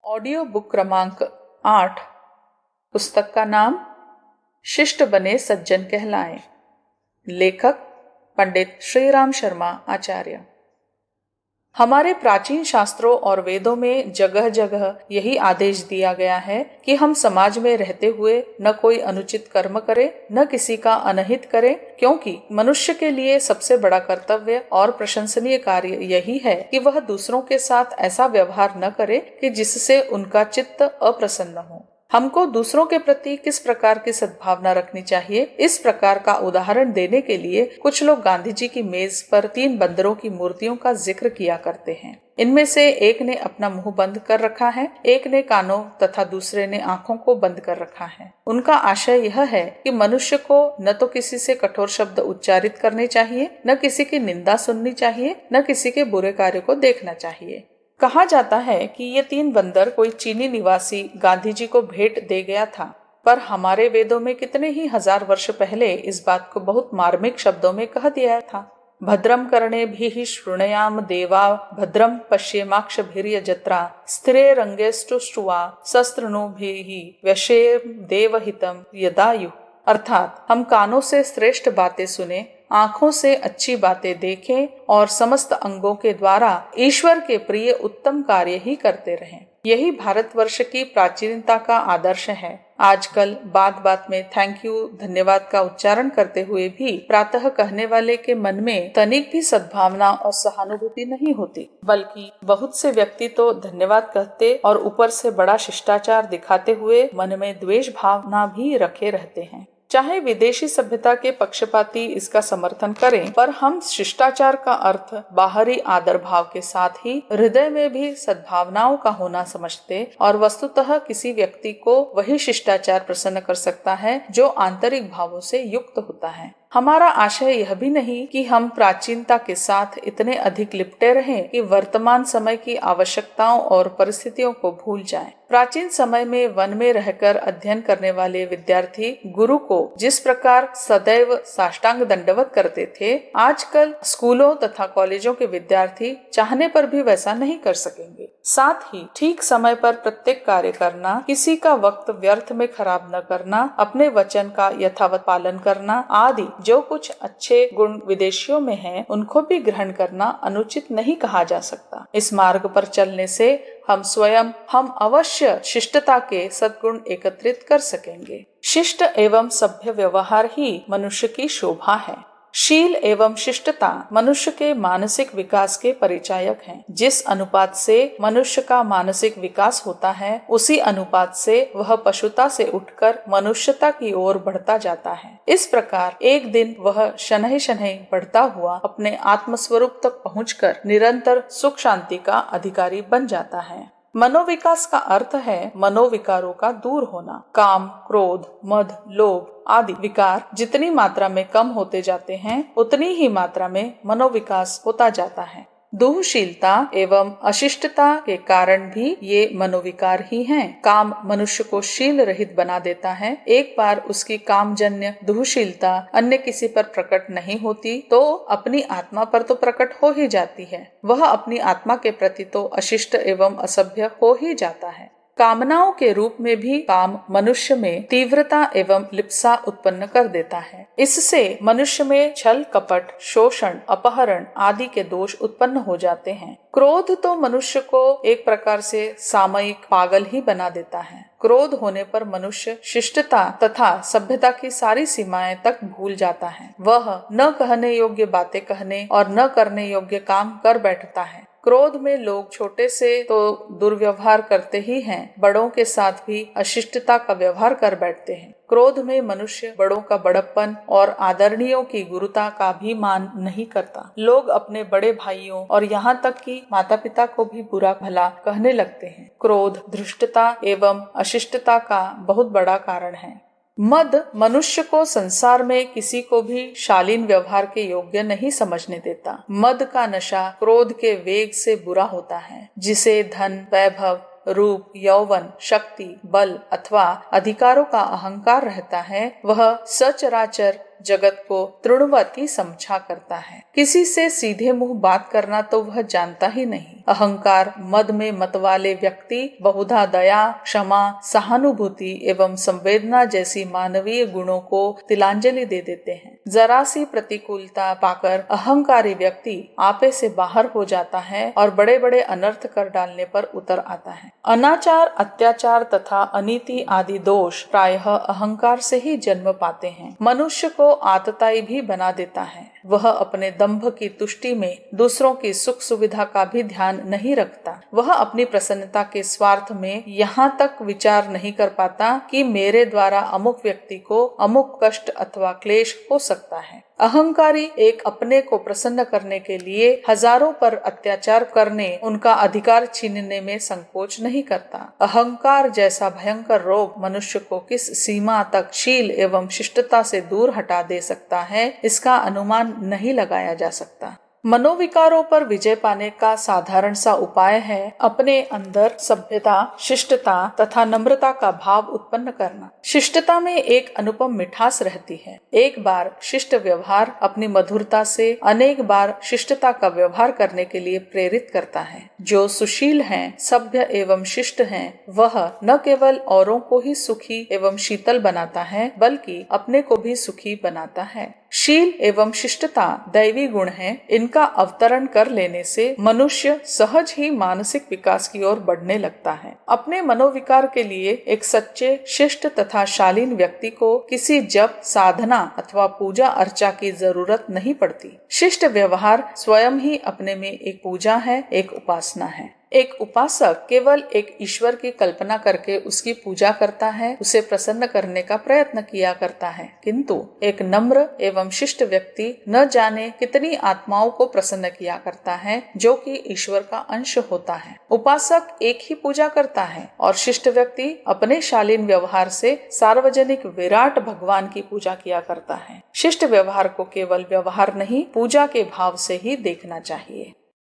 Audio book क्रमांक 8। पुस्तक का नाम शिष्ट बने सज्जन कहलाएं। लेखक पंडित श्रीराम शर्मा आचार्य। हमारे प्राचीन शास्त्रों और वेदों में जगह जगह यही आदेश दिया गया है कि हम समाज में रहते हुए न कोई अनुचित कर्म करें, न किसी का अनहित करें, क्योंकि मनुष्य के लिए सबसे बड़ा कर्तव्य और प्रशंसनीय कार्य यही है कि वह दूसरों के साथ ऐसा व्यवहार न करे कि जिससे उनका चित्त अप्रसन्न हो। हमको दूसरों के प्रति किस प्रकार की सद्भावना रखनी चाहिए, इस प्रकार का उदाहरण देने के लिए कुछ लोग गांधी जी की मेज पर 3 बंदरों की मूर्तियों का जिक्र किया करते हैं। इनमें से एक ने अपना मुंह बंद कर रखा है, एक ने कानों तथा दूसरे ने आंखों को बंद कर रखा है। उनका आशय यह है कि मनुष्य को न तो किसी से कठोर शब्द उच्चारित करने चाहिए, न किसी की निंदा सुननी चाहिए, न किसी के बुरे कार्य को देखना चाहिए। कहा जाता है कि ये 3 बंदर कोई चीनी निवासी गांधी जी को भेंट दे गया था, पर हमारे वेदों में कितने ही हजार वर्ष पहले इस बात को बहुत मार्मिक शब्दों में कह दिया था। भद्रम कर्णेभिः शृणुयाम देवा भद्रम पश्येमाक्षभिर्यजत्रा स्थिरे रंगेष्टुष्ट्वा शस्त्रनुभिः व्यशेम देवहितम यदायु। अर्थात हम कानों से श्रेष्ठ बातें सुने, आंखों से अच्छी बातें देखें और समस्त अंगों के द्वारा ईश्वर के प्रिय उत्तम कार्य ही करते रहें। यही भारतवर्ष की प्राचीनता का आदर्श है। आजकल बात बात में थैंक यू, धन्यवाद का उच्चारण करते हुए भी प्रातः कहने वाले के मन में तनिक भी सद्भावना और सहानुभूति नहीं होती, बल्कि बहुत से व्यक्ति तो धन्यवाद कहते और ऊपर से बड़ा शिष्टाचार दिखाते हुए मन में द्वेष भावना भी रखे रहते हैं। चाहे विदेशी सभ्यता के पक्षपाती इसका समर्थन करें, पर हम शिष्टाचार का अर्थ बाहरी आदर भाव के साथ ही हृदय में भी सद्भावनाओं का होना समझते और वस्तुतः किसी व्यक्ति को वही शिष्टाचार प्रसन्न कर सकता है जो आंतरिक भावों से युक्त होता है। हमारा आशय यह भी नहीं कि हम प्राचीनता के साथ इतने अधिक लिपटे रहें कि वर्तमान समय की आवश्यकताओं और परिस्थितियों को भूल जाएं। प्राचीन समय में वन में रहकर अध्ययन करने वाले विद्यार्थी गुरु को जिस प्रकार सदैव साष्टांग दंडवत करते थे, आजकल स्कूलों तथा कॉलेजों के विद्यार्थी चाहने पर भी वैसा नहीं कर सकेंगे। साथ ही ठीक समय पर प्रत्येक कार्य करना, किसी का वक्त व्यर्थ में खराब न करना, अपने वचन का यथावत पालन करना आदि जो कुछ अच्छे गुण विदेशियों में हैं, उनको भी ग्रहण करना अनुचित नहीं कहा जा सकता। इस मार्ग पर चलने से हम अवश्य शिष्टता के सद्गुण एकत्रित कर सकेंगे। शिष्ट एवं सभ्य व्यवहार ही मनुष्य की शोभा है। शील एवं शिष्टता मनुष्य के मानसिक विकास के परिचायक हैं। जिस अनुपात से मनुष्य का मानसिक विकास होता है, उसी अनुपात से वह पशुता से उठकर मनुष्यता की ओर बढ़ता जाता है। इस प्रकार एक दिन वह शनैः शनैः बढ़ता हुआ अपने आत्मस्वरूप तक पहुंचकर निरंतर सुख शांति का अधिकारी बन जाता है। मनोविकास का अर्थ है मनोविकारों का दूर होना। काम, क्रोध, मद, लोभ आदि विकार जितनी मात्रा में कम होते जाते हैं, उतनी ही मात्रा में मनोविकास होता जाता है। दुःशीलता एवं अशिष्टता के कारण भी ये मनोविकार ही हैं। काम मनुष्य को शील रहित बना देता है। एक बार उसकी कामजन्य दुःशीलता अन्य किसी पर प्रकट नहीं होती तो अपनी आत्मा पर तो प्रकट हो ही जाती है। वह अपनी आत्मा के प्रति तो अशिष्ट एवं असभ्य हो ही जाता है। कामनाओं के रूप में भी काम मनुष्य में तीव्रता एवं लिप्सा उत्पन्न कर देता है। इससे मनुष्य में छल, कपट, शोषण, अपहरण आदि के दोष उत्पन्न हो जाते हैं। क्रोध तो मनुष्य को एक प्रकार से सामयिक पागल ही बना देता है। क्रोध होने पर मनुष्य शिष्टता तथा सभ्यता की सारी सीमाएं तक भूल जाता है। वह न कहने योग्य बातें कहने और न करने योग्य काम कर बैठता है। क्रोध में लोग छोटे से तो दुर्व्यवहार करते ही हैं, बड़ों के साथ भी अशिष्टता का व्यवहार कर बैठते हैं। क्रोध में मनुष्य बड़ों का बड़प्पन और आदरणीयों की गुरुता का भी मान नहीं करता। लोग अपने बड़े भाइयों और यहाँ तक कि माता पिता को भी बुरा भला कहने लगते हैं। क्रोध धृष्टता एवं अशिष्टता का बहुत बड़ा कारण है। मद मनुष्य को संसार में किसी को भी शालीन व्यवहार के योग्य नहीं समझने देता। मद का नशा क्रोध के वेग से बुरा होता है। जिसे धन, वैभव, रूप, यौवन, शक्ति, बल अथवा अधिकारों का अहंकार रहता है, वह सचराचर जगत को तृणवती समझा करता है। किसी से सीधे मुंह बात करना तो वह जानता ही नहीं। अहंकार मद में मत वाले व्यक्ति बहुधा दया, क्षमा, सहानुभूति एवं संवेदना जैसी मानवीय गुणों को तिलांजलि दे देते हैं। जरा सी प्रतिकूलता पाकर अहंकारी व्यक्ति आपे से बाहर हो जाता है और बड़े बड़े अनर्थ कर डालने पर उतर आता है। अनाचार, अत्याचार तथा अनीति आदि दोष प्रायः अहंकार से ही जन्म पाते हैं। मनुष्य को आतताई भी बना देता है। वह अपने दंभ की तुष्टि में दूसरों की सुख सुविधा का भी ध्यान नहीं रखता। वह अपनी प्रसन्नता के स्वार्थ में यहाँ तक विचार नहीं कर पाता कि मेरे द्वारा अमुक व्यक्ति को अमुक कष्ट अथवा क्लेश हो सकता है। अहंकारी एक अपने को प्रसन्न करने के लिए हजारों पर अत्याचार करने, उनका अधिकार छीनने में संकोच नहीं करता। अहंकार जैसा भयंकर रोग मनुष्य को किस सीमा तक शील एवं शिष्टता से दूर हटा दे सकता है, इसका अनुमान नहीं लगाया जा सकता। मनोविकारों पर विजय पाने का साधारण सा उपाय है अपने अंदर सभ्यता, शिष्टता तथा नम्रता का भाव उत्पन्न करना। शिष्टता में एक अनुपम मिठास रहती है। एक बार शिष्ट व्यवहार अपनी मधुरता से अनेक बार शिष्टता का व्यवहार करने के लिए प्रेरित करता है। जो सुशील हैं, सभ्य एवं शिष्ट हैं, वह न केवल औरों को ही सुखी एवं शीतल बनाता है, बल्कि अपने को भी सुखी बनाता है। शील एवं शिष्टता दैवी गुण हैं। इनका अवतरण कर लेने से मनुष्य सहज ही मानसिक विकास की ओर बढ़ने लगता है। अपने मनोविकार के लिए एक सच्चे, शिष्ट तथा शालीन व्यक्ति को किसी जप, साधना अथवा पूजा अर्चा की जरूरत नहीं पड़ती। शिष्ट व्यवहार स्वयं ही अपने में एक पूजा है, एक उपासना है। एक उपासक केवल एक ईश्वर की कल्पना करके उसकी पूजा करता है, उसे प्रसन्न करने का प्रयत्न किया करता है, किंतु एक नम्र एवं शिष्ट व्यक्ति न जाने कितनी आत्माओं को प्रसन्न किया करता है, जो कि ईश्वर का अंश होता है। उपासक एक ही पूजा करता है और शिष्ट व्यक्ति अपने शालीन व्यवहार से सार्वजनिक विराट भगवान की पूजा किया करता है। शिष्ट व्यवहार को केवल व्यवहार नहीं, पूजा के भाव से ही देखना चाहिए।